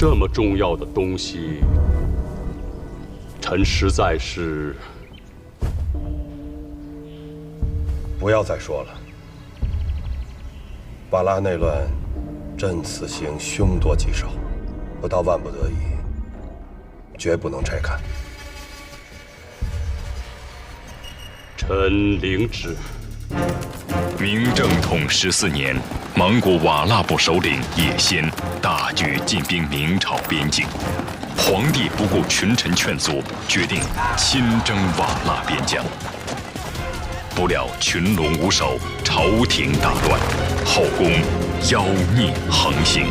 这么重要的东西，臣实在是……不要再说了。瓦剌内乱，朕此行凶多吉少，不到万不得已，绝不能拆看。臣领旨。明正统14年，蒙古瓦剌部首领叶先大举进兵明朝边境，皇帝不顾群臣劝阻，决定亲征瓦剌边疆。不料群龙无首，朝廷大乱，后宫妖孽横行。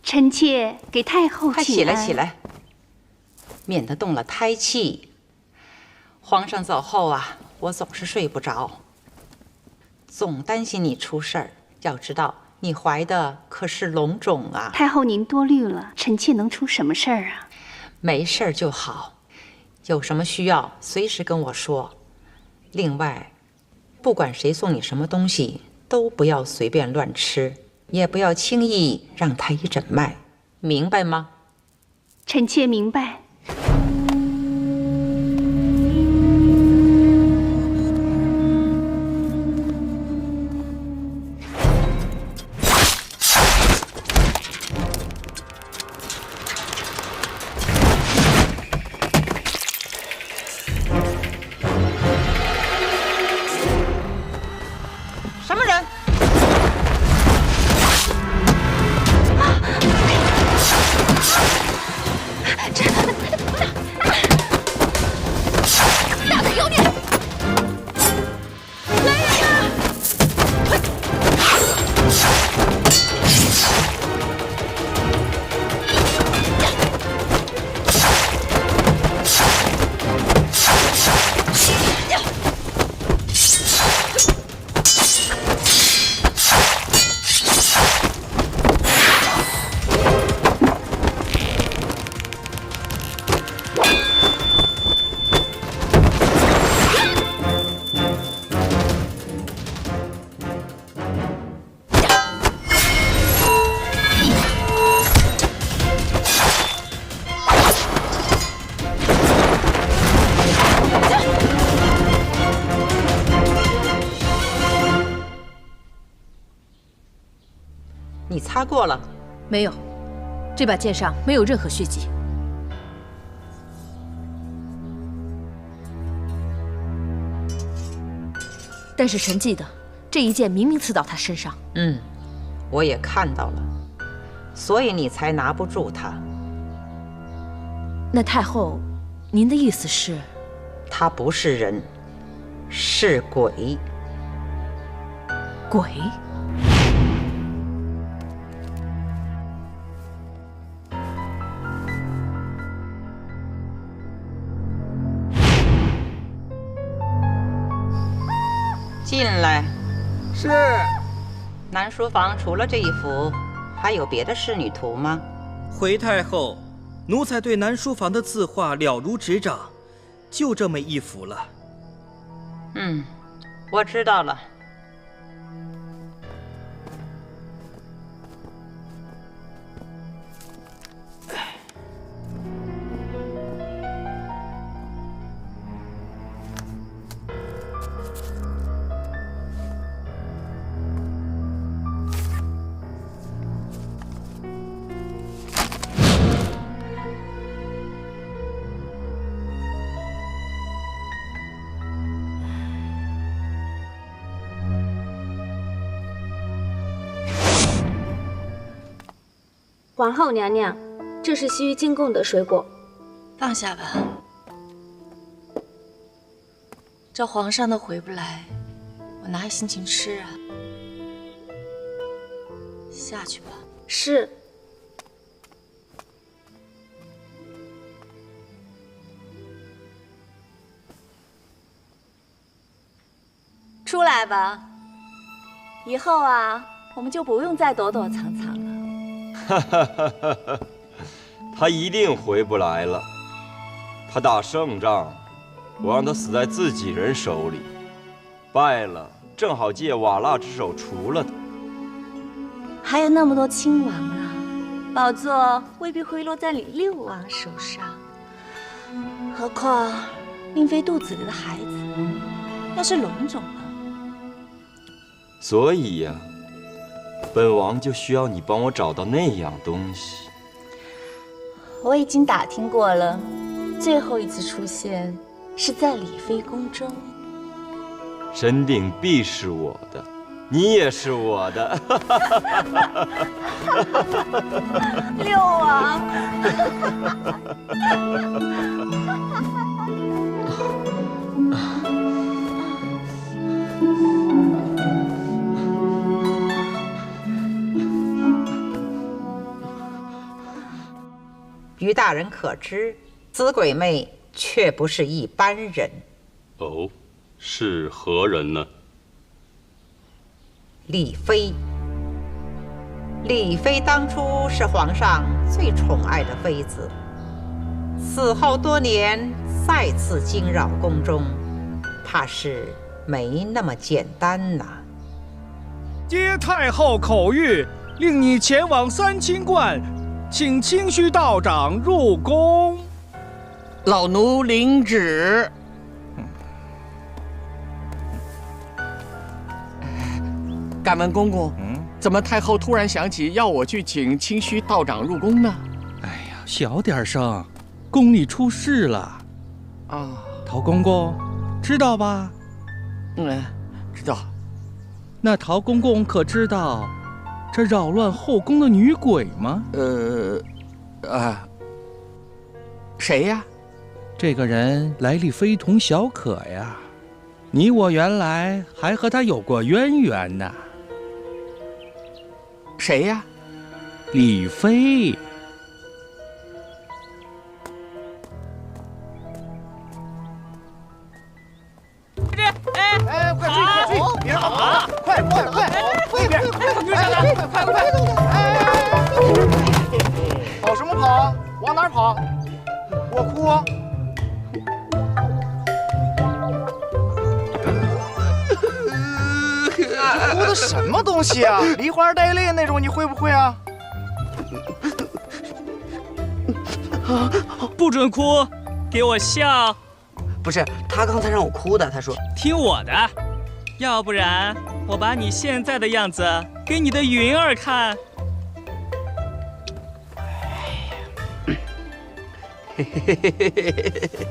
臣妾给太后快请安。起来，起来，免得动了胎气。皇上走后啊，我总是睡不着，总担心你出事儿。要知道，你怀的可是龙种啊！太后您多虑了，臣妾能出什么事儿啊？没事儿就好，有什么需要随时跟我说。另外，不管谁送你什么东西，都不要随便乱吃。也不要轻易让太医诊脉，明白吗？臣妾明白。什么人？大的妖孽！来人呀！你擦过了？没有，这把剑上没有任何血迹。但是臣记得，这一剑明明刺到他身上。我也看到了，所以你才拿不住他。那太后，您的意思是？他不是人，是鬼。鬼？进来。是。南书房除了这一幅，还有别的仕女图吗？回太后，奴才对南书房的字画了如指掌，就这么一幅了。我知道了。皇后娘娘，这是西域进贡的水果，放下吧。这皇上都回不来，我哪有心情吃啊？下去吧。是。出来吧，以后啊，我们就不用再躲躲藏藏了。他一定回不来了。他打胜仗，我让他死在自己人手里，败了正好借瓦剌之手除了他。还有那么多亲王啊，宝座未必会落在你六王手上。何况令妃肚子里的孩子，要是龙种了。所以呀，本王就需要你帮我找到那样东西。我已经打听过了，最后一次出现是在李妃宫中。神鼎必是我的，你也是我的。六王。于大人可知，紫鬼妹却不是一般人。哦，是何人呢？李妃。李妃当初是皇上最宠爱的妃子，死后多年再次惊扰宫中，怕是没那么简单呐。接太后口谕，令你前往三清观。请清虚道长入宫。老奴领旨。敢问公公，怎么太后突然想起要我去请清虚道长入宫呢？哎呀，小点声，宫里出事了。啊，陶公公，知道吧？知道。那陶公公可知道这扰乱后宫的女鬼吗？谁呀？这个人来历非同小可呀，你我原来还和他有过渊源呢。谁呀？李妃。哎，快追快追！别让他跑了，快快快！这边，追上来！快快快！哎，跑什么跑？往哪儿跑？我哭啊！你哭的什么东西啊？梨花带泪那种，你会不会啊？不准哭，给我笑。不是，他刚才让我哭的。他说听我的，要不然我把你现在的样子给你的云儿看。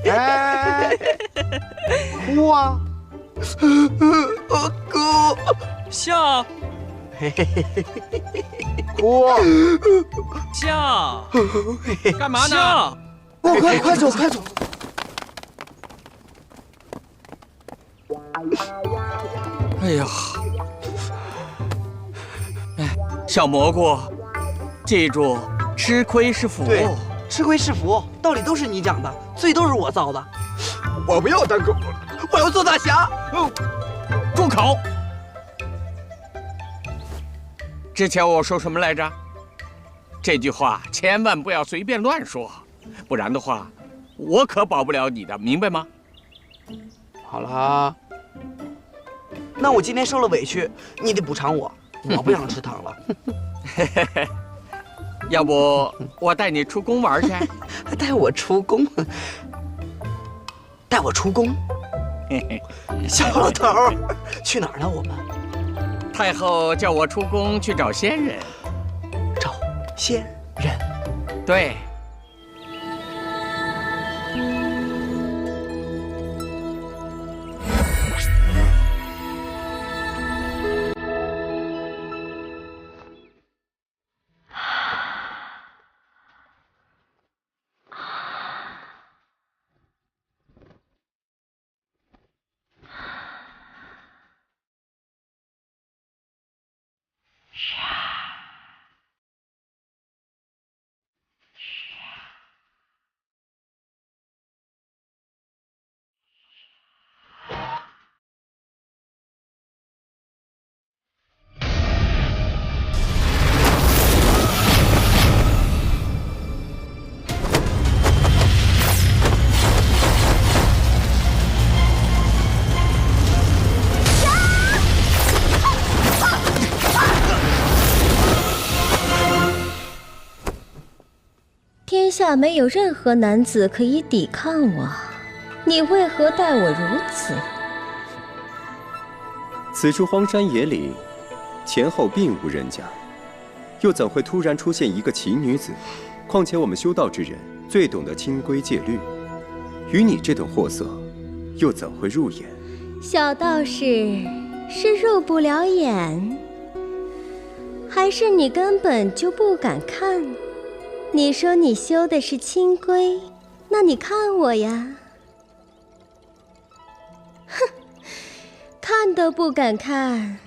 哎，哭啊！哭，笑，哭，笑，干嘛呢？笑，快走快走！哎呀，小蘑菇，记住，吃亏是福。对，吃亏是福，道理都是你讲的，罪都是我造的。我不要当狗，我要做大侠。住口！之前我说什么来着？这句话千万不要随便乱说，不然的话，我可保不了你的，明白吗？好了，那我今天受了委屈，你得补偿我，我不想吃糖了。要不我带你出宫玩去？带我出宫？带我出宫？小老头儿，去哪儿呢？我们太后叫我出宫去找仙人。找仙人？对。天下没有任何男子可以抵抗我，你为何待我如此？此处荒山野岭，前后并无人家，又怎会突然出现一个奇女子？况且我们修道之人最懂得清规戒律，与你这等货色，又怎会入眼？小道士是入不了眼，还是你根本就不敢看？你说你修的是清规，那你看我呀？哼，看都不敢看，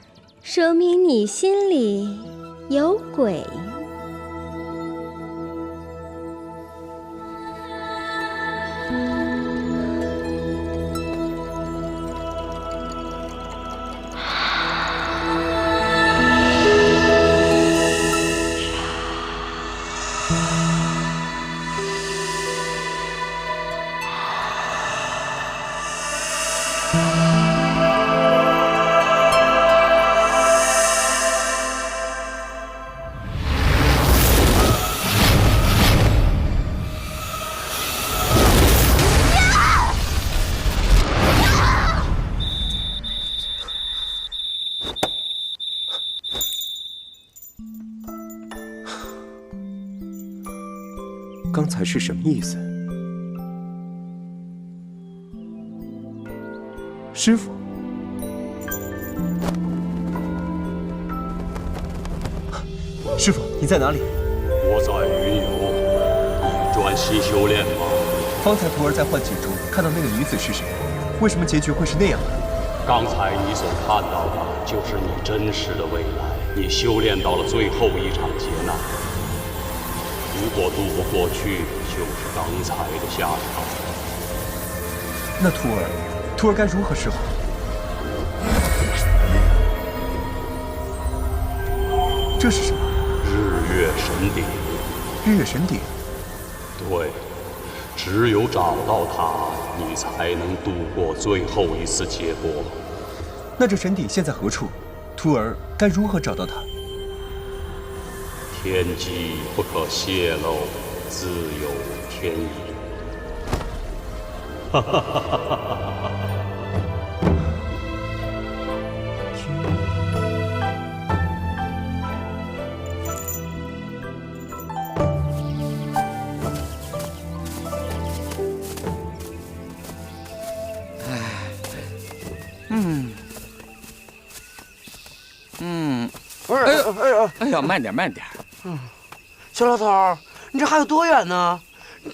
说明你心里有鬼。刚才是什么意思？师傅，师傅，你在哪里？我在云游，你专心修炼吗？方才徒儿在幻境中看到那个女子是谁？为什么结局会是那样的？刚才你所看到的，就是你真实的未来。你修炼到了最后一场劫难。如果渡不过去，就是刚才的下场。那徒儿该如何是好？这是什么？日月神鼎。日月神鼎？对，只有找到它，你才能度过最后一次劫波。那这神鼎现在何处？徒儿该如何找到它？天机不可泄露，自有天意。哈哈哈哈哈！哎呀，慢点，慢点。小老头，你这还有多远呢？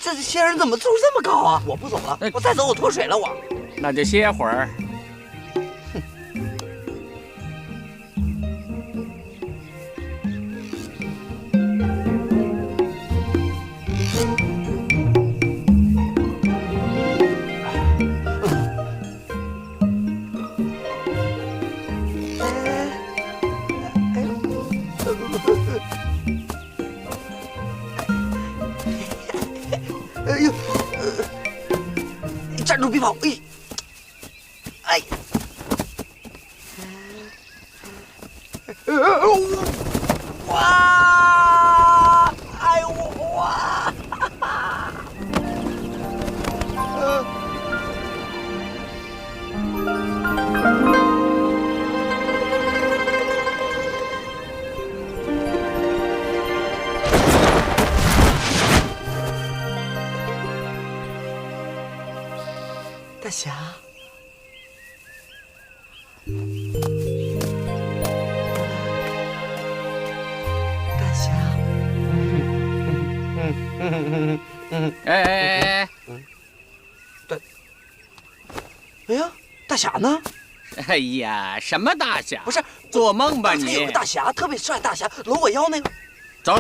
这仙人怎么走这么高啊？我不走了，我再走我脱水了我。那就歇会儿。哎呦，站住别跑！哎，哇！哎呦哇！大侠，大侠，哎，哎呀，大侠呢？哎呀，什么大侠？不是做梦吧你？有个大侠，特别帅大侠，搂我腰那个。走。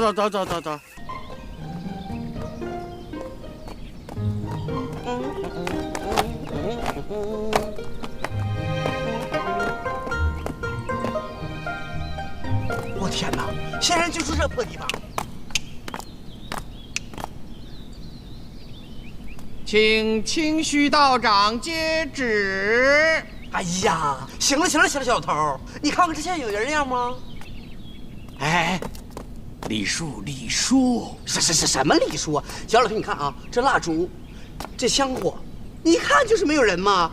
我天哪！仙人就住这破地方。请清虚道长接旨。哎呀，行了，小老头，你看看这现在有人样吗？哎，礼数，礼数，什么礼数啊？小老头，你看啊，这蜡烛，这香火，你一看就是没有人嘛。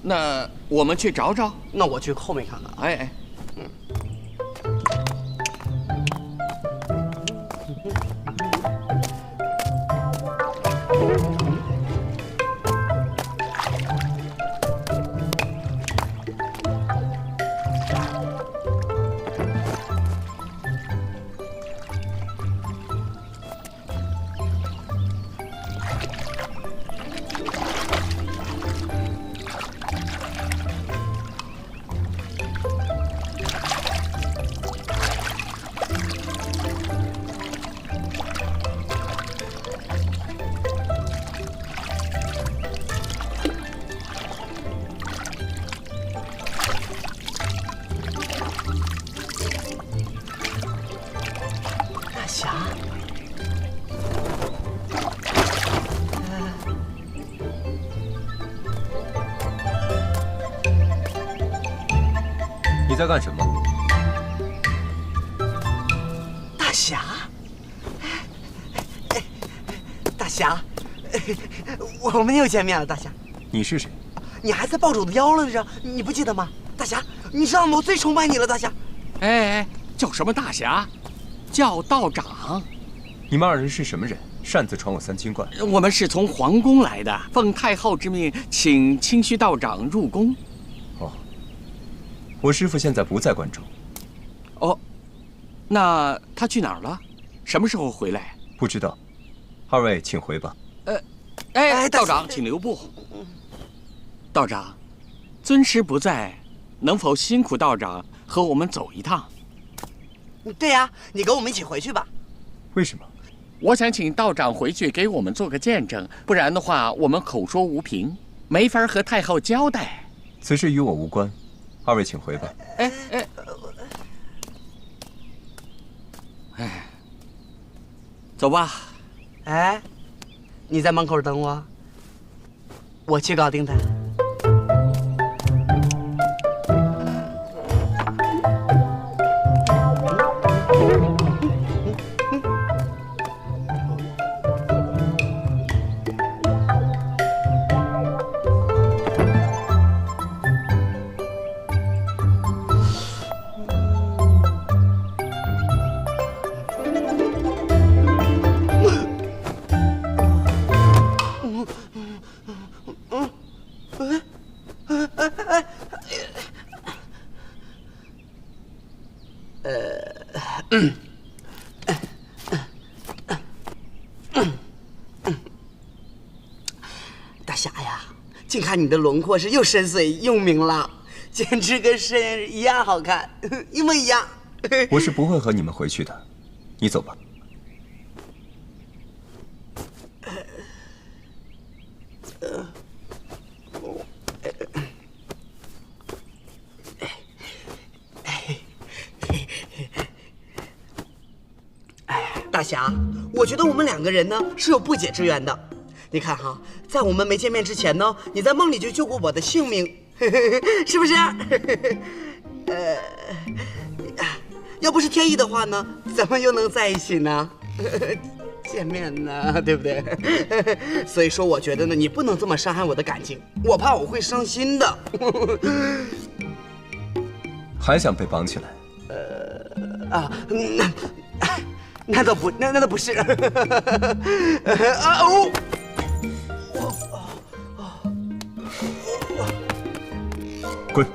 那我们去找找。那我去后面看看。哎。你在干什么？大侠，大侠，我们又见面了，大侠。你是谁？你还在抱着我的腰了着，你不记得吗？大侠，你知道吗？我最崇拜你了，大侠。哎，叫什么大侠？叫道长。你们二人是什么人？擅自闯我三清观？我们是从皇宫来的，奉太后之命，请清虚道长入宫。我师父现在不在关中。哦，那他去哪儿了？什么时候回来？不知道。二位请回吧。道长，请留步。道长，尊师不在，能否辛苦道长和我们走一趟？对呀，你跟我们一起回去吧。为什么？我想请道长回去给我们做个见证，不然的话，我们口说无凭，没法和太后交代。此事与我无关。二位请回吧。走吧。哎，你在门口等我，我去搞定他。大侠呀，近看你的轮廓是又深邃又明朗，简直跟神人一样好看，一模一样。我是不会和你们回去的，你走吧。大侠，我觉得我们两个人呢是有不解之缘的。你看哈，在我们没见面之前呢，你在梦里就救过我的性命，是不是？要不是天意的话呢，怎么又能在一起呢？见面呢，对不对？所以说，我觉得呢，你不能这么伤害我的感情，我怕我会伤心的。还想被绑起来？那倒不是。滚！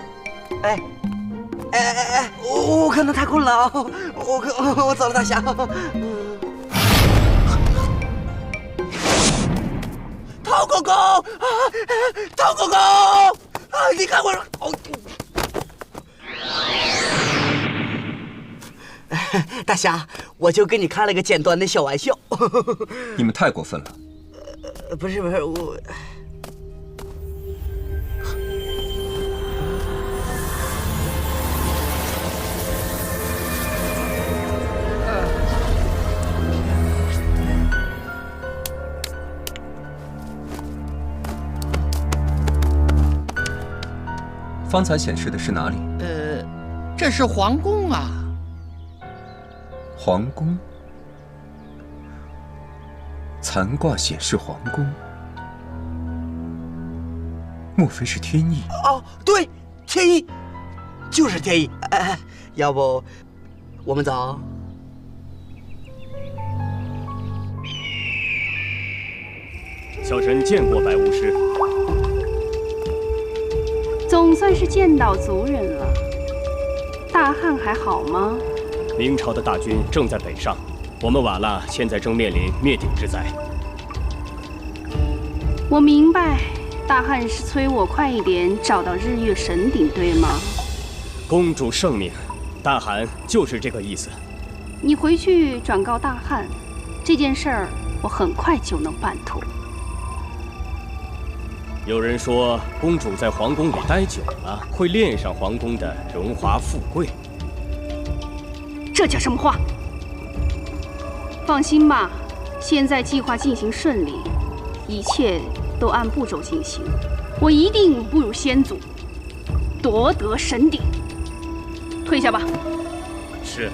我可能太困了，我走了，大侠。陶公公啊，陶公公啊，你看我。大侠，我就跟你开了个简单的小玩笑。你们太过分了。不是我。方才显示的是哪里？这是皇宫啊。皇宫，残卦显示皇宫，莫非是天意？哦，对，天意，就是天意。哎，要不我们走？小臣见过白巫师，总算是见到族人了。大汉还好吗？明朝的大军正在北上，我们瓦剌现在正面临灭顶之灾。我明白，大汉是催我快一点找到日月神鼎，对吗？公主圣命，大汗就是这个意思。你回去转告大汉，这件事儿我很快就能办妥。有人说，公主在皇宫里待久了，会恋上皇宫的荣华富贵。这叫什么话？放心吧，现在计划进行顺利，一切都按步骤进行。我一定不辱先祖，夺得神鼎。退下吧。是。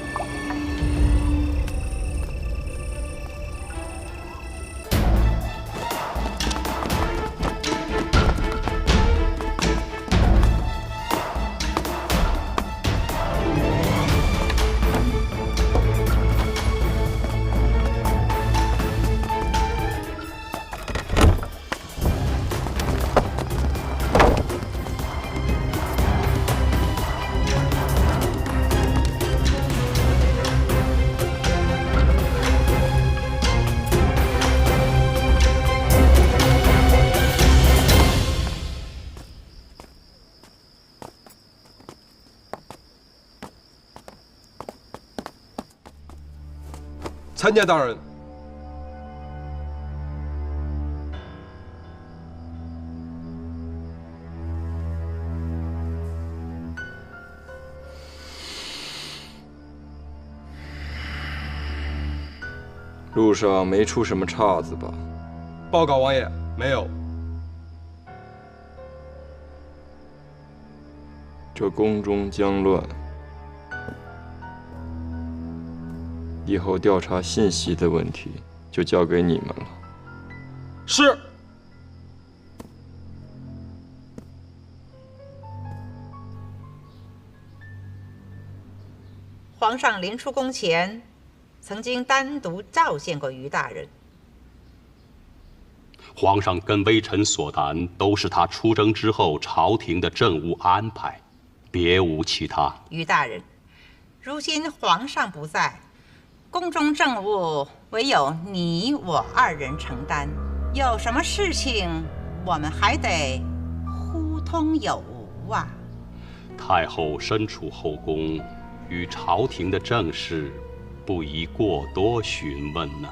参见大人。路上没出什么岔子吧？报告王爷，没有。这宫中将乱，以后调查信息的问题就交给你们了。是。皇上临出宫前，曾经单独召见过于大人。皇上跟微臣所谈，都是他出征之后朝廷的政务安排，别无其他。于大人，如今皇上不在，宫中政务唯有你我二人承担，有什么事情我们还得互通有无啊。太后身处后宫，与朝廷的政事不宜过多询问呢。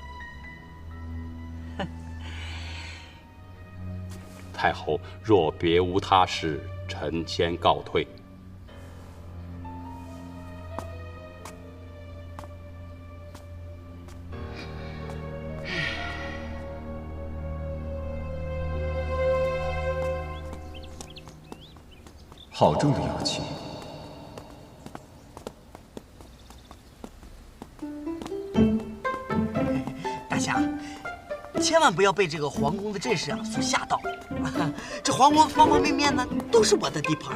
太后若别无他事，臣先告退。好重的妖气。大侠，千万不要被这个皇宫的阵势所吓到。这皇宫方方面面呢，都是我的地盘。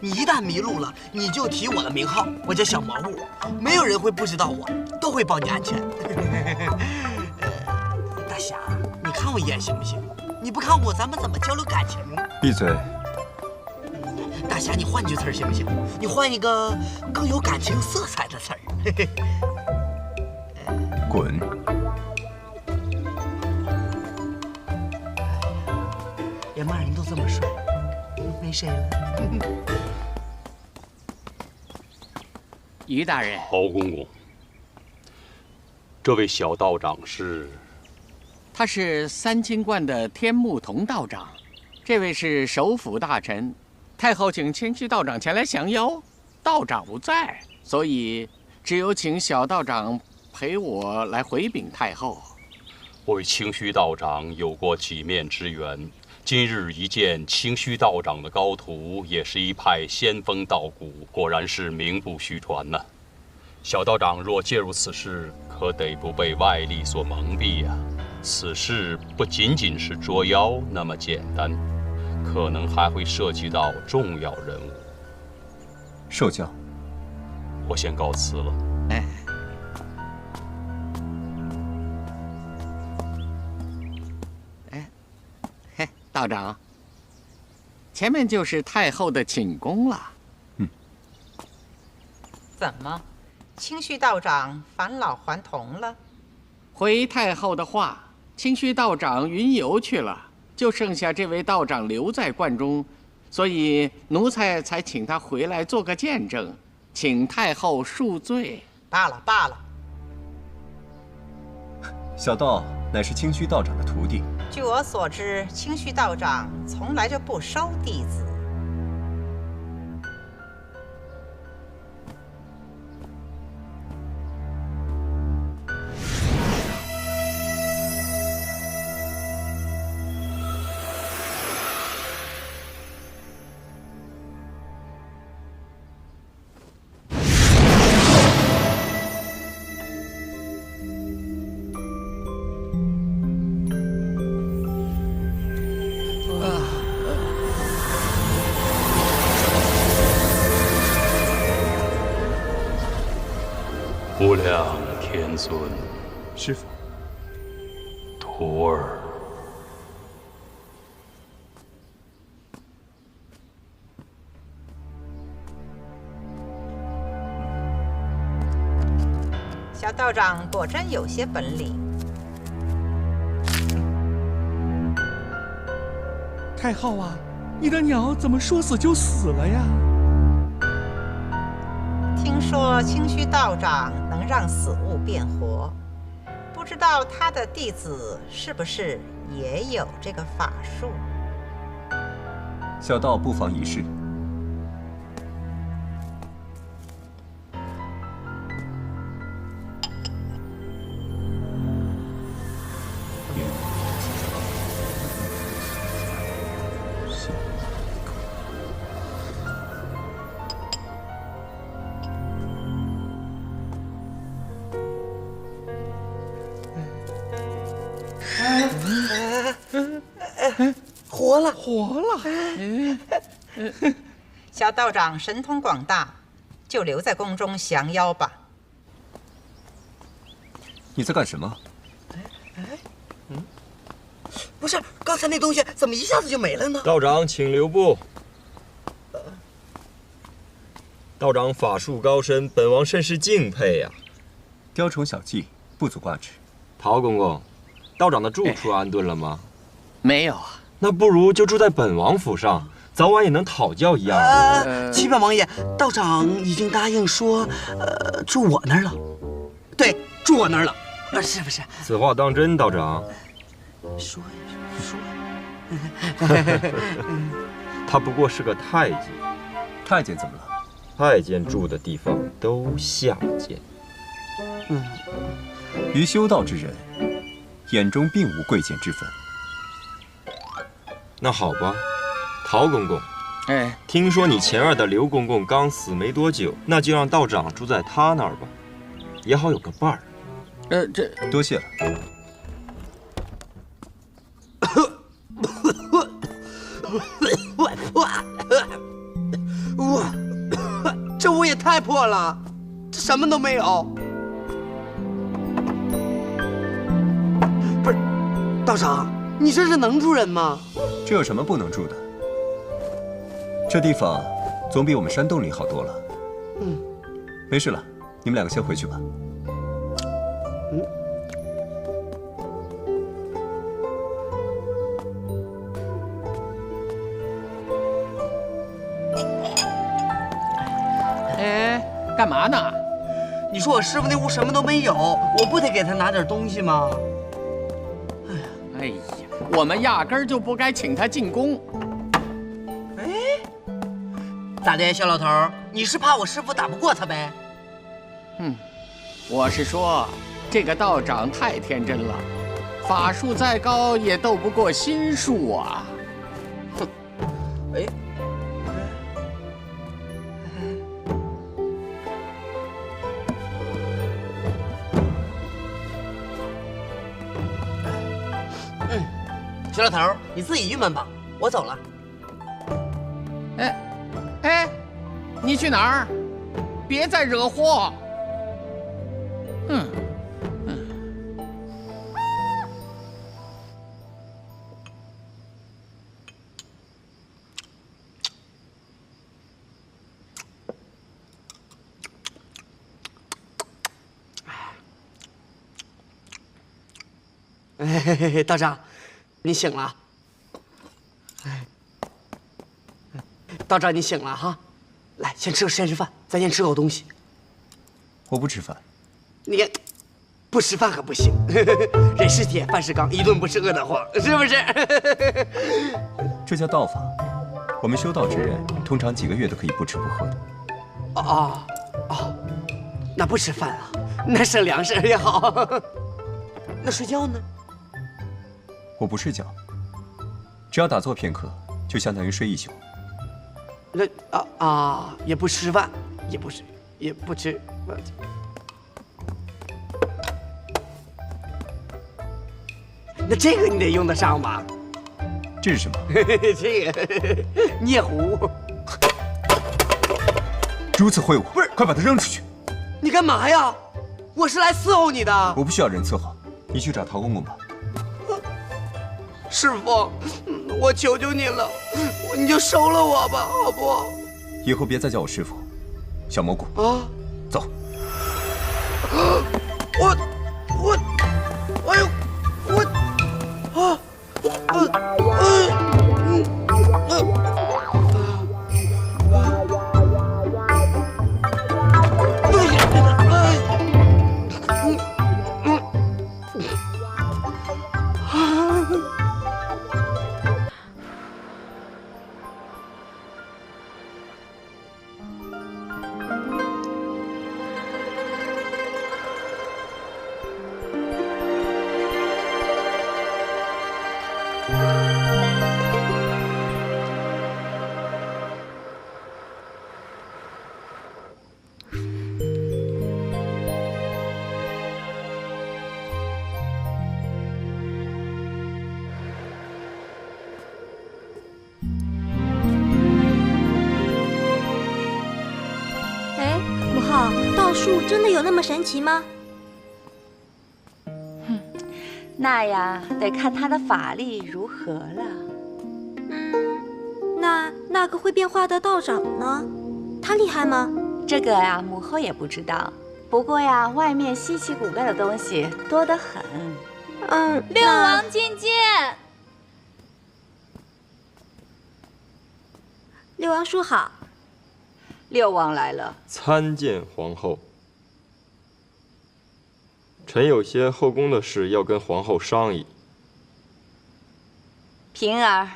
你一旦迷路了，你就提我的名号，我叫小蘑菇，没有人会不知道我，都会保你安全。大侠，你看我一眼行不行？你不看我，咱们怎么交流感情呢？闭嘴。大侠，你换句词儿行不行？你换一个更有感情色彩的词儿。滚！连骂人都这么帅，没谁了。于大人，侯公公，这位小道长是？他是三清观的天目童道长，这位是首辅大臣。太后请清虚道长前来降妖，道长不在，所以只有请小道长陪我来回禀太后。我与清虚道长有过几面之缘，今日一见清虚道长的高徒，也是一派仙风道骨，果然是名不虚传呐。小道长若介入此事，可得不被外力所蒙蔽呀。此事不仅仅是捉妖那么简单，可能还会涉及到重要人物。受教。我先告辞了。道长，前面就是太后的寝宫了。怎么，清虚道长返老还童了？回太后的话，清虚道长云游去了，就剩下这位道长留在观中，所以奴才才请他回来做个见证，请太后恕罪。罢了罢了。小道乃是清虚道长的徒弟。据我所知，清虚道长从来就不收弟子。无量天尊，师父，徒儿。小道长果真有些本领。太后啊，你的鸟怎么说死就死了呀？听说清虚道长能让死物变活，不知道他的弟子是不是也有这个法术？小道不妨一试。活了，活了！小道长神通广大，就留在宫中降妖吧。你在干什么？不是，刚才那东西怎么一下子就没了呢？道长，请留步。道长法术高深，本王甚是敬佩呀。雕虫小技，不足挂齿。陶公公，道长的住处安顿了吗？没有啊。那不如就住在本王府上，早晚也能讨教一样。启禀王爷，道长已经答应说，住我那儿了。对，住我那儿了，是不是？此话当真，道长？说他不过是个太监。太监怎么了？太监住的地方都下贱。于修道之人，眼中并无贵贱之分。那好吧，陶公公，听说你前儿的刘公公刚死没多久，那就让道长住在他那儿吧，也好有个伴儿。这多谢了。哇，这屋也太破了，这什么都没有。不是，道长，你这是能住人吗？这有什么不能住的？这地方总比我们山洞里好多了。没事了，你们两个先回去吧。干嘛呢？你说我师傅那屋什么都没有，我不得给他拿点东西吗？哎呀，我们压根儿就不该请他进宫。咋的，小老头？你是怕我师傅打不过他呗？我是说，这个道长太天真了，法术再高也斗不过心术啊！哼，个头，你自己郁闷吧，我走了。哎，你去哪儿？别再惹祸！道长，你醒了。道长，你醒了哈，来，先吃饭，咱先吃口东西。我不吃饭。你看，不吃饭可不行，人是铁，饭是钢，一顿不吃饿得慌，是不是？这叫道法。我们修道之人，通常几个月都可以不吃不喝的。那不吃饭啊，那省粮食也好。那睡觉呢？我不睡觉，只要打坐片刻，就相当于睡一宿。那也不吃饭，也不吃。那这个你得用得上吧？这是什么？这个鹑鹕。如此挥舞，不是，快把它扔出去！你干嘛呀？我是来伺候你的。我不需要人伺候，你去找陶公公吧。师傅，我求求你了，你就收了我吧，好不？以后别再叫我师傅，小蘑菇。走。术真的有那么神奇吗？那呀，得看他的法力如何了。那个会变化的道长呢？他厉害吗？这个呀，母后也不知道。不过呀，外面稀奇古怪的东西多得很。六王觐见。六王叔好。六王来了。参见皇后。臣有些后宫的事要跟皇后商议。平儿，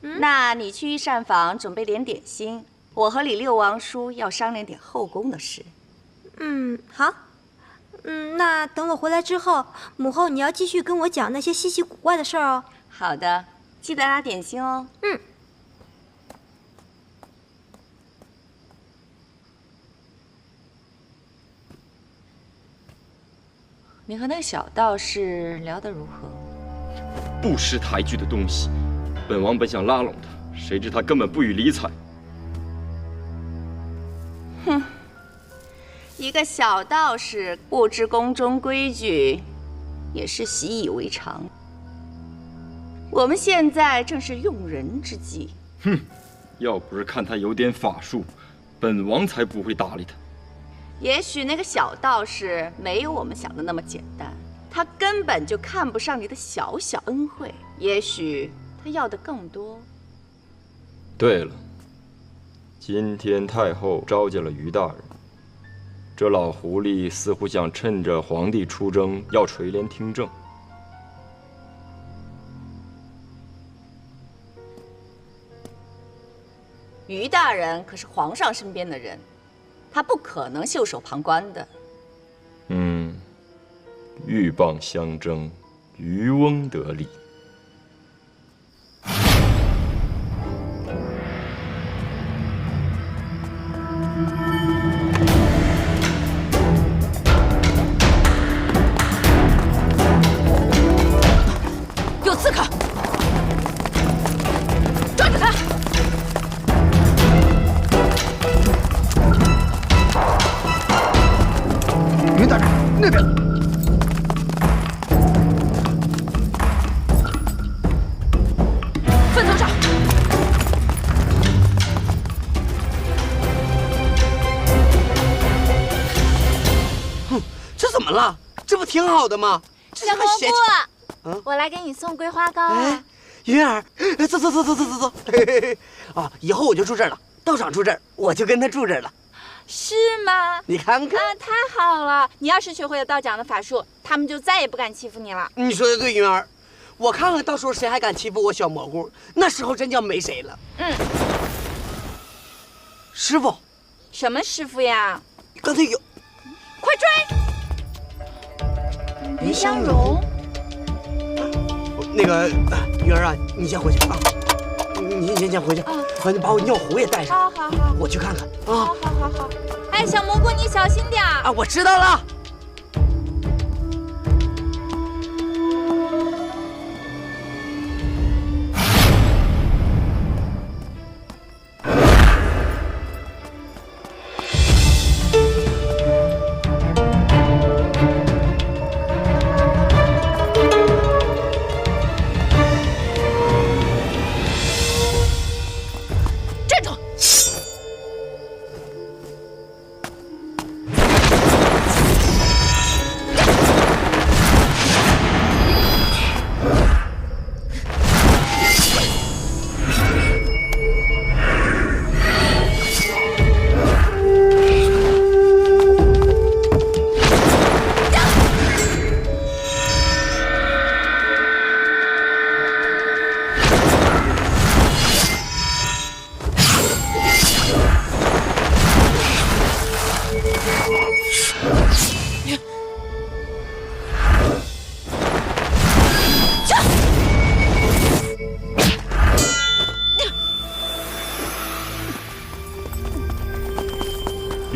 那你去御膳房准备点点心，我和李六王叔要商量点后宫的事。好。那等我回来之后，母后你要继续跟我讲那些稀奇古怪的事儿哦。好的，记得拿点心哦。你和那个小道士聊得如何？不识抬举的东西，本王本想拉拢他，谁知他根本不予理睬。哼，一个小道士不知宫中规矩，也是习以为常。我们现在正是用人之际。哼，要不是看他有点法术，本王才不会搭理他。也许那个小道士没有我们想的那么简单，他根本就看不上你的小小恩惠，也许他要的更多。对了，今天太后召见了于大人，这老狐狸似乎想趁着皇帝出征要垂帘听政。于大人可是皇上身边的人，他不可能袖手旁观的。鹬蚌相争，渔翁得利。有刺客！那边。分头上。哼，这怎么了？这不挺好的吗？小蘑菇，我来给你送桂花糕啊。哎，云儿，走。嘿嘿嘿。啊，以后我就住这儿了。道长住这儿，我就跟他住这儿了。是吗？你看看啊，太好了！你要是学会了道长的法术，他们就再也不敢欺负你了。你说的对，云儿。我看看到时候谁还敢欺负我小蘑菇，那时候真叫没谁了。师傅。什么师傅呀？刚才有。快追！于香荣。那个云儿啊，你先回去啊。你先回去啊！你把我尿壶也带上。好，我去看看啊。好。哎，小蘑菇，你小心点啊！我知道了。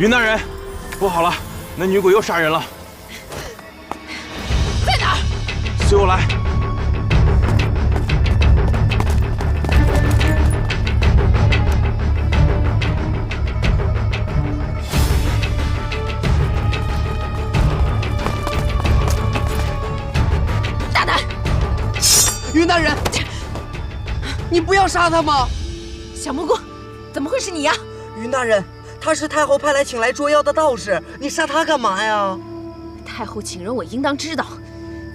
云大人，不好了，那女鬼又杀人了。在哪儿？随我来。大胆！云大人，你不要杀他吗？小蘑菇，怎么会是你呀？云大人。他是太后派来请来捉妖的道士，你杀他干嘛呀？太后请人，我应当知道，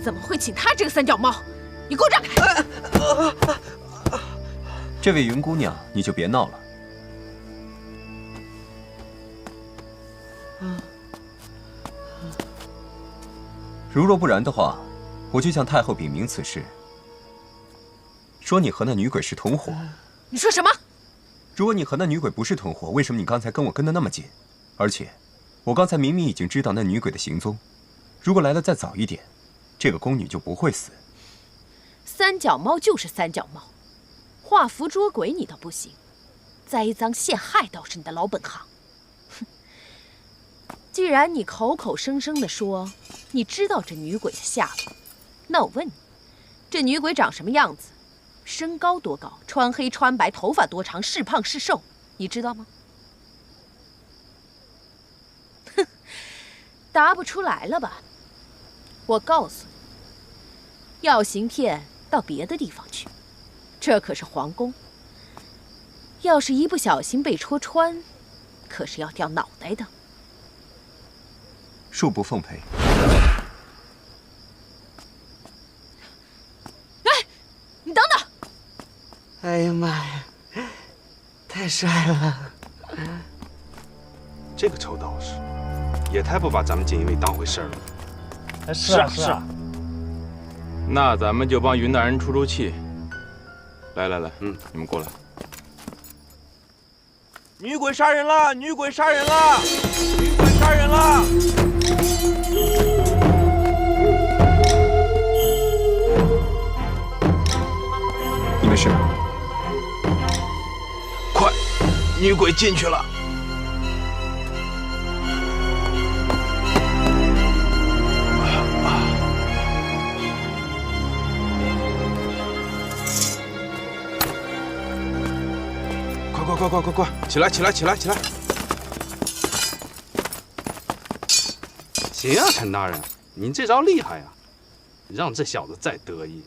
怎么会请他这个三脚猫？你给我让开！这位云姑娘，你就别闹了。如若不然的话，我就向太后禀明此事，说你和那女鬼是同伙。你说什么？如果你和那女鬼不是同伙，为什么你刚才跟我跟得那么紧？而且，我刚才明明已经知道那女鬼的行踪，如果来得再早一点，这个宫女就不会死。三脚猫就是三脚猫，画符捉鬼你倒不行，栽赃陷害倒是你的老本行。哼！既然你口口声声地说你知道这女鬼的下落，那我问你，这女鬼长什么样子？身高多高？穿黑穿白？头发多长？是胖是瘦？你知道吗？哼，答不出来了吧？我告诉你，要行骗到别的地方去，这可是皇宫。要是一不小心被戳穿，可是要掉脑袋的。恕不奉陪。你等等！哎呀妈呀，太帅了！这个臭道士也太不把咱们锦衣卫当回事了。是啊。那咱们就帮云大人出出气。来，你们过来。女鬼杀人了！女鬼杀人了！女鬼杀人了！你没事吧？快，女鬼进去了。快！起来！行啊，陈大人，您这招厉害呀，让这小子再得意。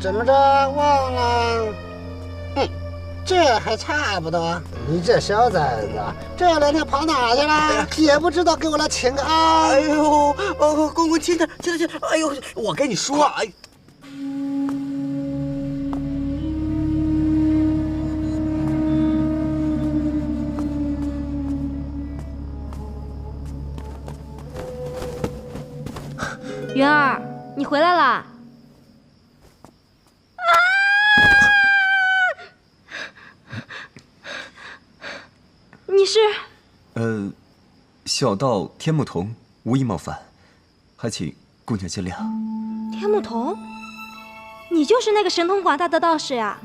怎么着忘了？这还差不多。你这小崽子，这2天跑哪去了？也不知道给我来请个安。哎呦，公公轻点，轻点，哎呦，我跟你说，哎。云儿，你回来啦！你是？小道天木童，无意冒犯，还请姑娘见谅。天木童，你就是那个神通广大的道士呀？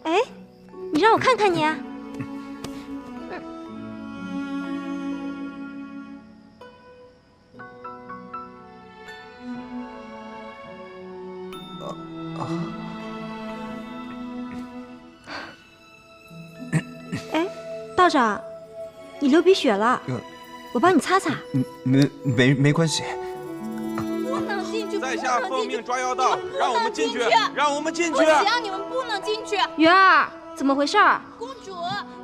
哎，你让我看看你啊！哎，道长，你流鼻血了，我帮你擦擦。没关系。不能进去！在下奉命抓妖道，让我们进去，让我们进去！不行，你们不能进去。云儿，怎么回事？公主，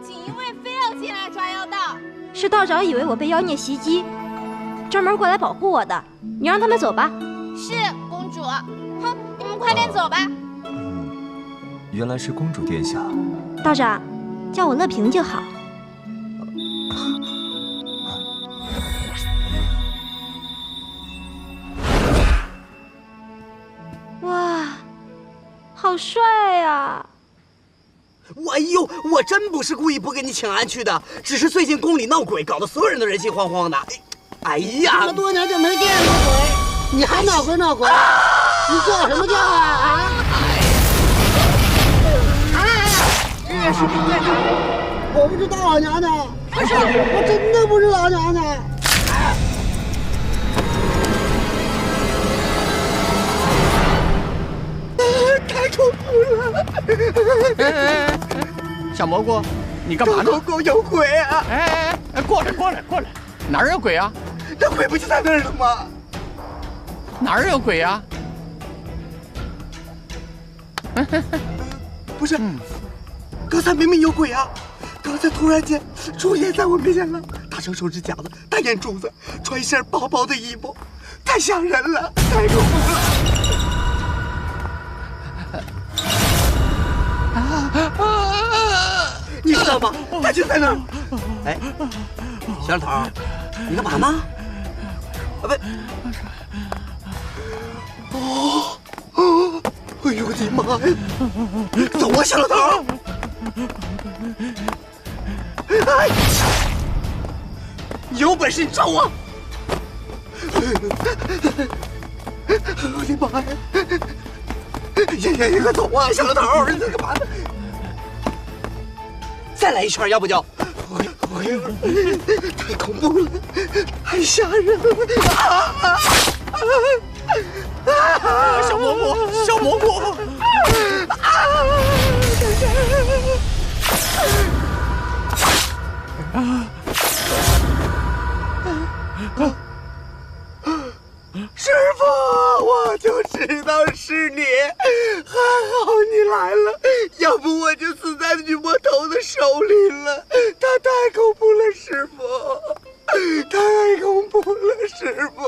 锦衣卫非要进来抓妖道。是道长以为我被妖孽袭击，专门过来保护我的。你让他们走吧。是公主。哼，你们快点走吧。原来是公主殿下。道长，叫我乐平就好。哇，好帅呀！哎呦，我真不是故意不给你请安去的，只是最近宫里闹鬼，搞得所有人都人心惶惶的。哎呀，这么多年就没见过鬼，你还闹鬼？你叫什么叫啊？我不知道啊，娘娘。不是，我真的不知道，娘娘。太恐怖了！小蘑菇，你干嘛呢？公公有鬼啊！哎，过来，哪儿有鬼啊？那鬼不就在那儿了吗？哪儿有鬼啊？不是，刚才明明有鬼啊！刚才突然間出现在我面前了，大成手指甲子，大眼珠子，穿一身薄薄的衣服，太吓人了，太恐怖了！你知道吗？他就在那儿。哎，小老头，你干嘛呢？啊不，哎呦我的妈呀！走啊，小老头！哎，有本事你找我！我的妈呀！你快走啊，小老头！你在干嘛呢？再来一圈，要不就……太恐怖了，太吓人了！小蘑菇！师傅，我就知道是你，还好你来了，要不我就死在女魔头的手里了。他太恐怖了，师傅，太恐怖了，师傅。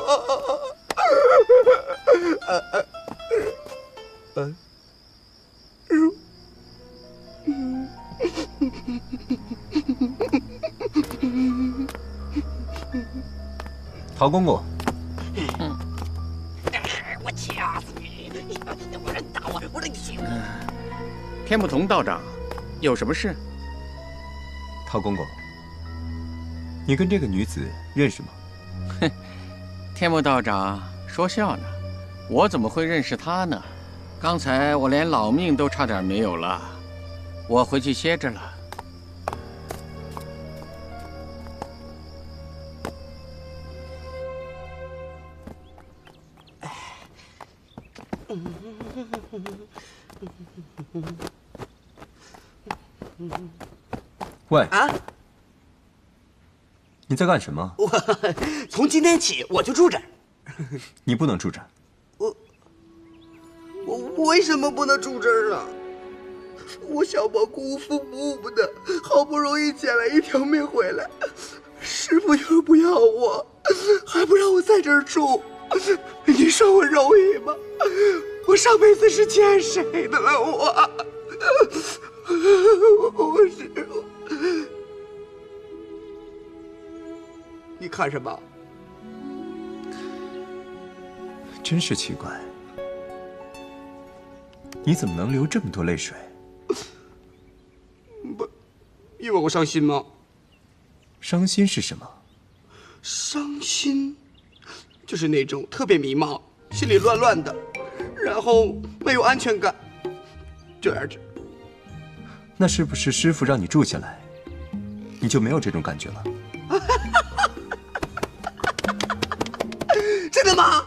陶公公，我掐死你！我让你打我，我让你行。天不同道长，有什么事？陶公公，你跟这个女子认识吗？哼，天目道长说笑呢，我怎么会认识她呢？刚才我连老命都差点没有了，我回去歇着了。喂啊！你在干什么？我从今天起我就住这儿。你不能住这儿。我为什么不能住这儿啊？我小宝辜负父母的，好不容易捡来一条命回来，师傅又不要我，还不让我在这儿住，你说我容易吗？我上辈子是欠谁的了？我师傅，你看什么？真是奇怪，你怎么能流这么多泪水？不，因为我伤心吗？伤心是什么？伤心，就是那种特别迷茫，心里乱乱的，然后没有安全感，这样子。那是不是师傅让你住下来，你就没有这种感觉了？真的吗？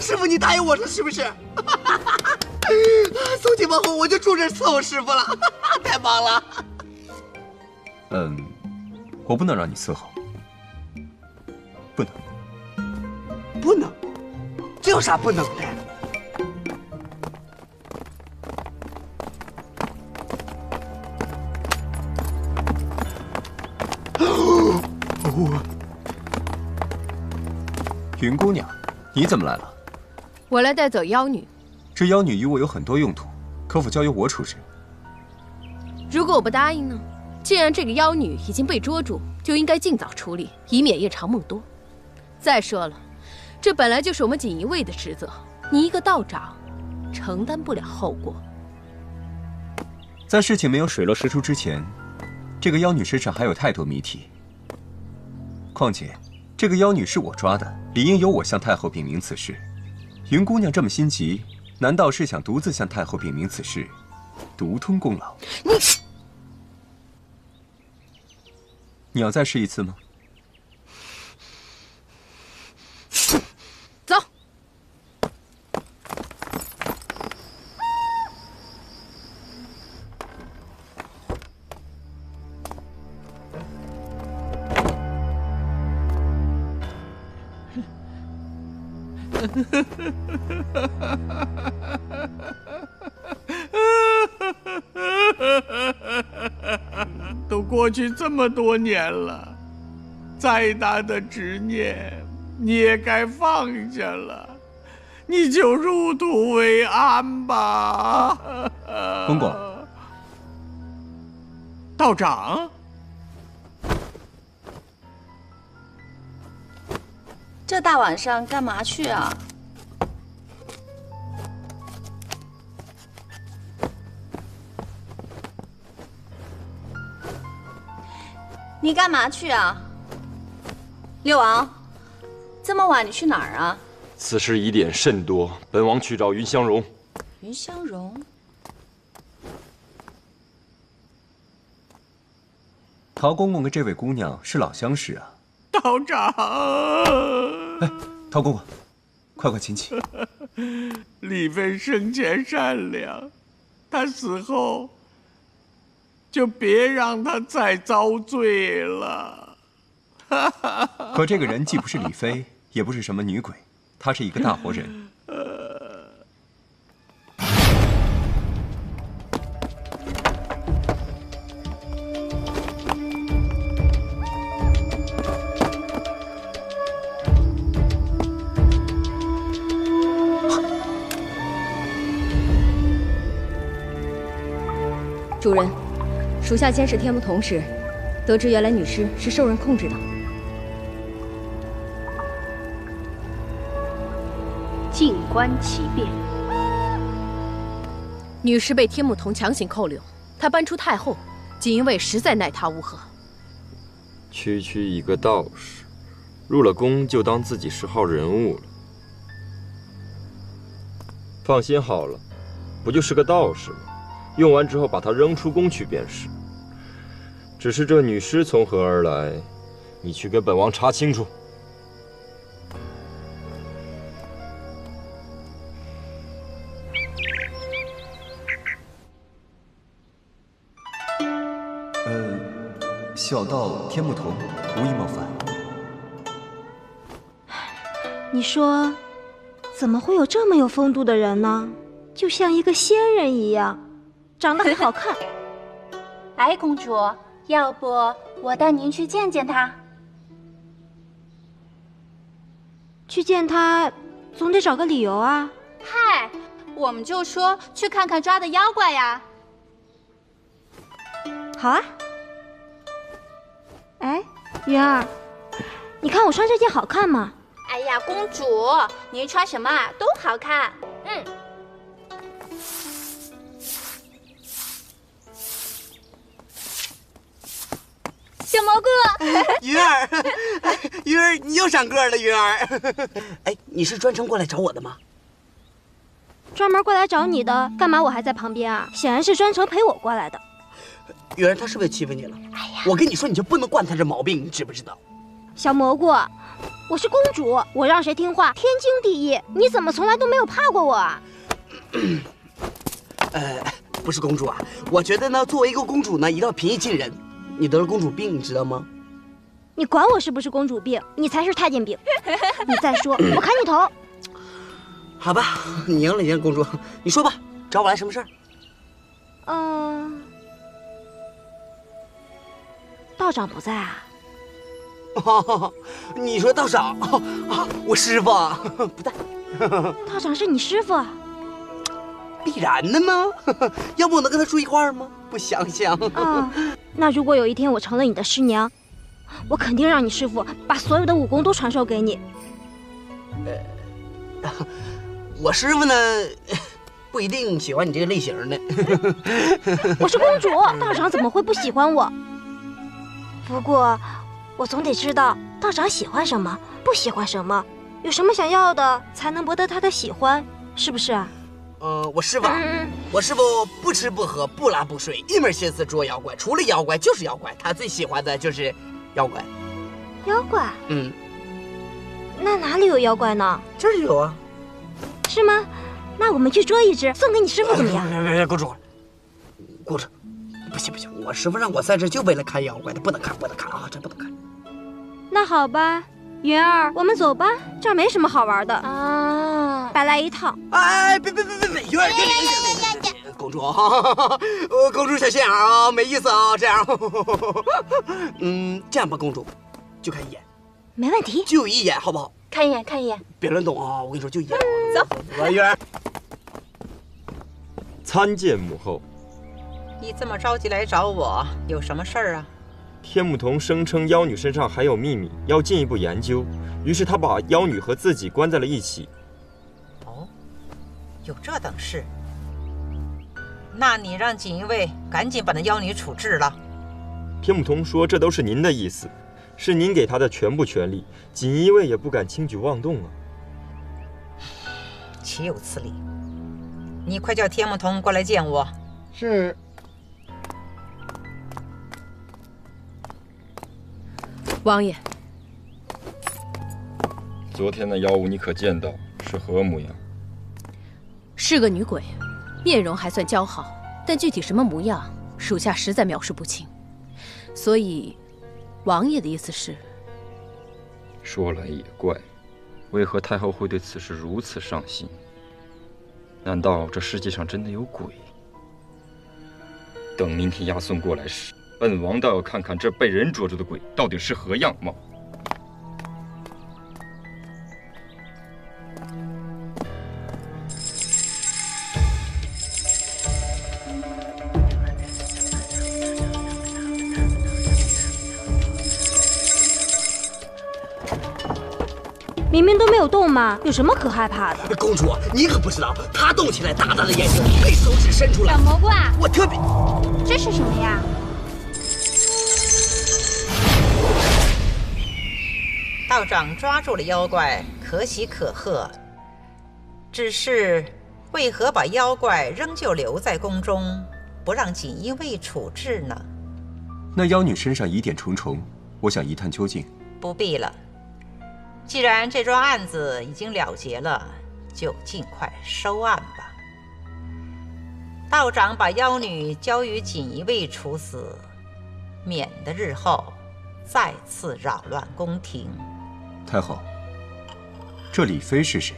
师傅，你答应我了是不是？从今往后我就住这伺候师傅了，太棒了！我不能让你伺候，不能。不能？这有啥不能的？云姑娘，你怎么来了？我来带走妖女。这妖女与我有很多用途，可否交由我处置？如果我不答应呢？既然这个妖女已经被捉住，就应该尽早处理，以免夜长梦多。再说了，这本来就是我们锦衣卫的职责，你一个道长，承担不了后果。在事情没有水落石出之前，这个妖女身上还有太多谜题。况且，这个妖女是我抓的，理应由我向太后禀明此事。云姑娘这么心急，难道是想独自向太后禀明此事，独吞功劳？你要再试一次吗？走。都过去这么多年了，再大的执念你也该放下了，你就入土为安吧。公公，道长，这大晚上干嘛去啊？你干嘛去啊？六王，这么晚你去哪儿啊？此事疑点甚多，本王去找云香容。云香容。陶公公跟这位姑娘是老相识啊。道长，哎，陶公公，快请起。李妃生前善良，她死后就别让她再遭罪了。可这个人既不是李妃，也不是什么女鬼，她是一个大活人。主人，属下监视天目童时，得知原来女尸是受人控制的。静观其变。女尸被天目童强行扣留，她搬出太后，锦衣卫实在奈她无何。区区一个道士，入了宫就当自己是号人物了。放心好了，不就是个道士吗？用完之后把它扔出宫去便是。只是这女尸从何而来，你去给本王查清楚。小道天木童，无意冒犯。你说，怎么会有这么有风度的人呢？就像一个仙人一样，长得很好看。哎，公主，要不我带您去见见他？去见他，总得找个理由啊。嗨，我们就说去看看抓的妖怪呀。好啊。哎，云儿，你看我穿这件好看吗？哎呀，公主，您穿什么啊都好看。小蘑菇，云儿，云儿，你又长个了，云儿。哎，你是专程过来找我的吗？专门过来找你的，干嘛我还在旁边啊？显然是专程陪我过来的。云儿，他是不是欺负你了？哎呀，我跟你说，你就不能惯他这毛病，你知不知道？小蘑菇，我是公主，我让谁听话，天经地义。你怎么从来都没有怕过我啊？不是公主啊，我觉得呢，作为一个公主呢，一定要平易近人。你得了公主病，你知道吗？你管我是不是公主病，你才是太监病。你再说，我砍你头。好吧，你赢了，赢了，公主，你说吧，找我来什么事儿？道长不在啊？你说道长我师傅不在。道长是你师傅？必然的吗？要不我能跟他住一块儿吗？不想想。那如果有一天我成了你的师娘，我肯定让你师傅把所有的武功都传授给你。我师傅呢，不一定喜欢你这个类型的。我是公主，道长怎么会不喜欢我？不过，我总得知道道长喜欢什么，不喜欢什么，有什么想要的，才能博得他的喜欢，是不是？我师傅不吃不喝不拉不睡，一门心思捉妖怪，除了妖怪就是妖怪，他最喜欢的就是妖怪。妖怪？那哪里有妖怪呢？这儿有啊。是吗？那我们去捉一只，送给你师傅怎么样？别，公主，不行，我师傅让我在这就为了看妖怪的，不能看啊，真不能看。那好吧，云儿，我们走吧，这儿没什么好玩的啊，白来一趟。哎，别，云儿，别，公主，公主小心眼啊，没意思啊，这样。这样吧，公主，就看一眼。没问题，就一眼，好不好？看一眼，别乱动啊！我跟你说，就一眼。走，云儿。参见母后。你这么着急来找我，有什么事儿啊？天木童声称妖女身上还有秘密，要进一步研究，于是他把妖女和自己关在了一起。哦，有这等事？那你让锦衣卫赶紧把那妖女处置了。天木童说：“这都是您的意思，是您给他的全部权利，锦衣卫也不敢轻举妄动啊。”岂有此理！你快叫天木童过来见我。是。王爷，昨天的妖物你可见到是何模样？是个女鬼，面容还算姣好，但具体什么模样，属下实在描述不清。所以，王爷的意思是？说来也怪，为何太后会对此事如此上心？难道这世界上真的有鬼？等明天押送过来时，本王倒要看看这被人捉住的鬼到底是何样貌。明明都没有动嘛，有什么可害怕的？公主，你可不知道，他动起来，大大的眼睛被手指伸出来。小蘑菇啊，我特别……这是什么呀？道长抓住了妖怪，可喜可贺。只是为何把妖怪仍旧留在宫中，不让锦衣卫处置呢？那妖女身上疑点重重，我想一探究竟。不必了，既然这桩案子已经了结了，就尽快收案吧。道长把妖女交于锦衣卫处死，免得日后再次扰乱宫廷。太后，这李妃是谁？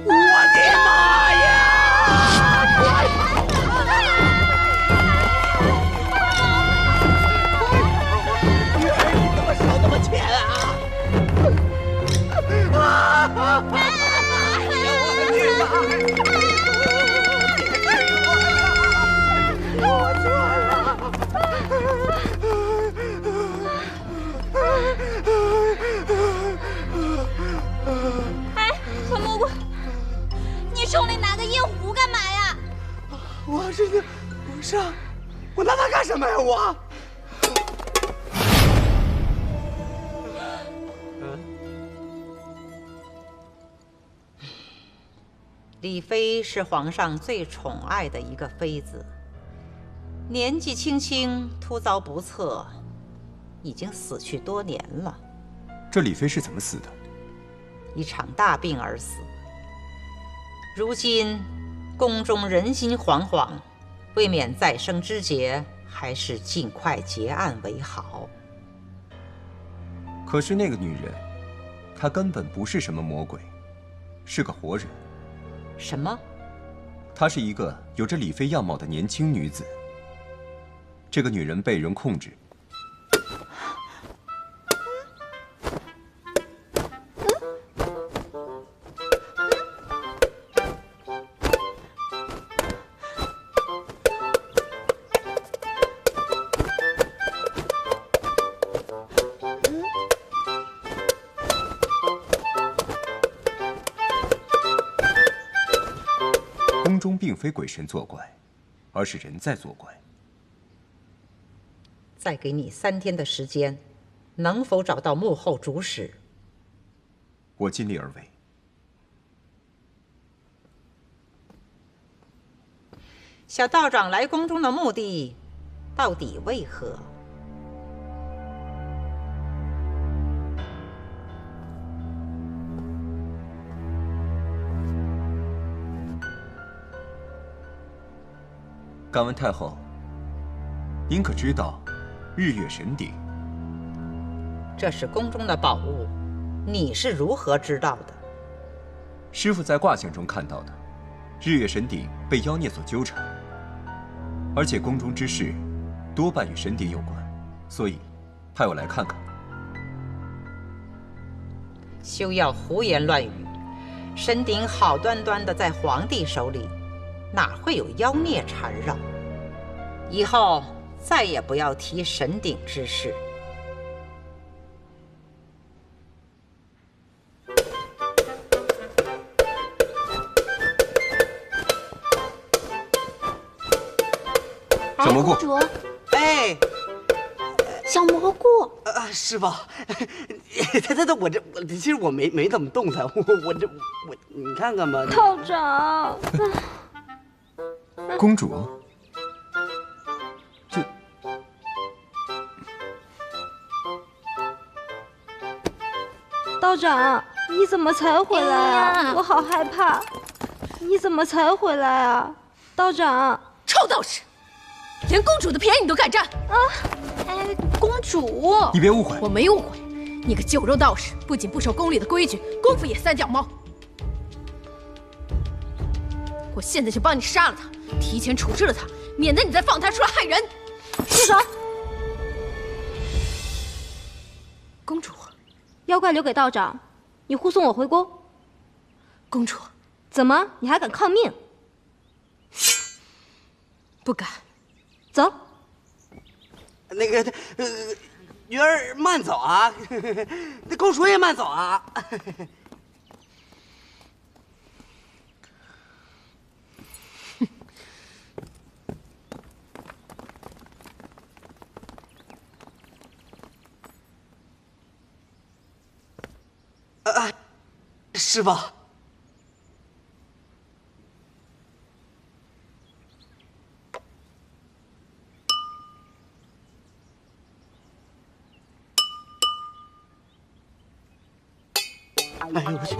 我的妈呀！你怎么手那么欠啊？我错了。哎，小蘑菇，你手里拿个烟壶干嘛呀？我是你，不是啊，我拿它干什么呀？我。李妃是皇上最宠爱的一个妃子，年纪轻轻突遭不测，已经死去多年了。这李妃是怎么死的？一场大病而死。如今宫中人心惶惶，为免再生枝节，还是尽快结案为好。可是那个女人，她根本不是什么魔鬼，是个活人。什么？她是一个有着李妃样貌的年轻女子。这个女人被人控制。宫中并非鬼神作怪，而是人在作怪。再给你3天的时间，能否找到幕后主使？我尽力而为。小道长来宫中的目的，到底为何？敢问太后，您可知道日月神鼎？这是宫中的宝物，你是如何知道的？师父在卦象中看到的，日月神鼎被妖孽所纠缠，而且宫中之事多半与神鼎有关，所以派我来看看。休要胡言乱语！神鼎好端端的在皇帝手里，哪会有妖孽缠绕？以后再也不要提神鼎之事。小蘑菇，公主，哎，小蘑菇，师傅，我其实我没怎么动弹，我你看看吧。道长，公主，这道长，你怎么才回来啊？我好害怕。你怎么才回来啊？道长，臭道士，连公主的便宜你都敢占啊！哎，公主，你别误会，我没误会。你个酒肉道士，不仅不守宫里的规矩，功夫也三脚猫。我现在就帮你杀了他，提前处置了他，免得你再放他出来害人。住手！公主，妖怪留给道长，你护送我回宫。公主，怎么你还敢抗命？不敢。走。那个，鱼儿慢走啊！那公主也慢走啊！师傅。哎呦我去！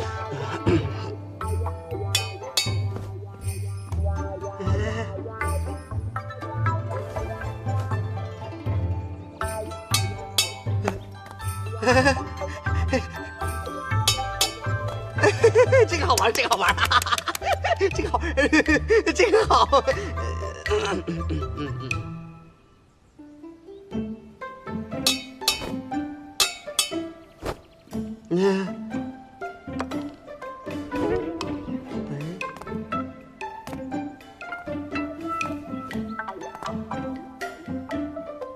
这个好玩，这个好玩，这个好，这个好。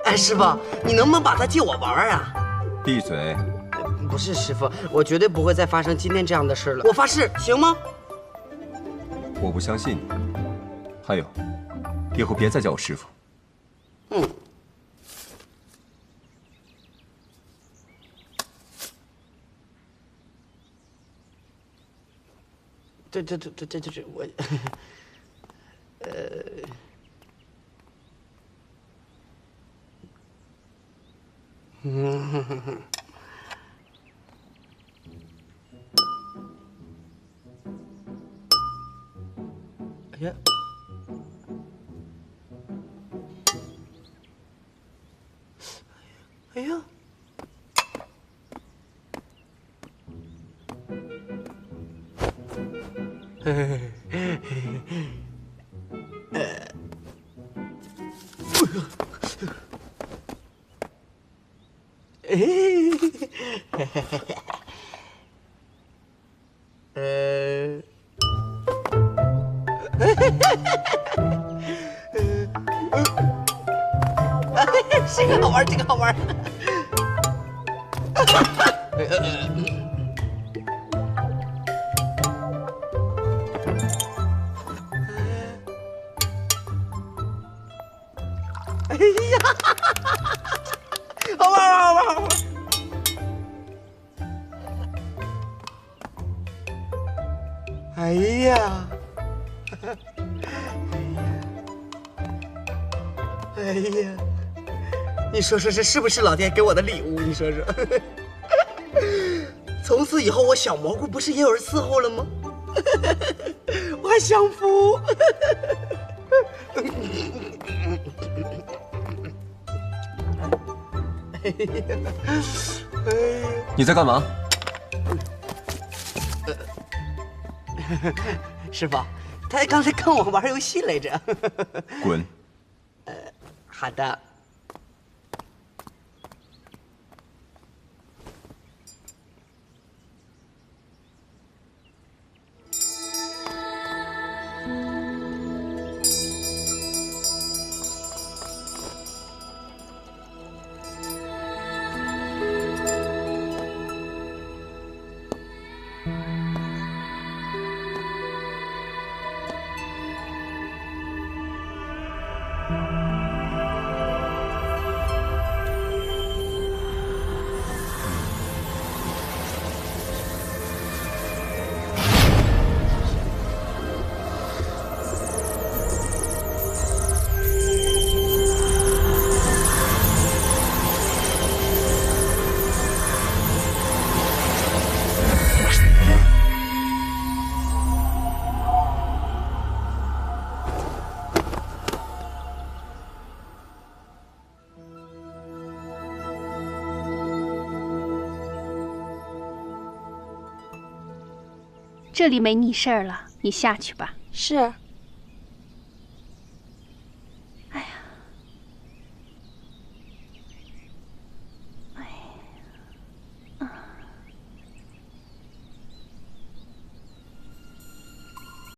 哎，师傅，你能不能把它借我玩啊？闭嘴！不是师傅，我绝对不会再发生今天这样的事了，我发誓，行吗？我不相信你。还有，以后别再叫我师傅。嗯。这我，哎呀，哎呀，这个好玩，这个好玩。哎呀，好玩，好玩，好玩。哎呀，哎呀，你说说这是不是老天给我的礼物？你说说，从此以后我小蘑菇不是也有人伺候了吗？我还享福。你在干嘛？师傅，他刚才跟我玩游戏来着。滚！好的。这里没你事儿了，你下去吧。是。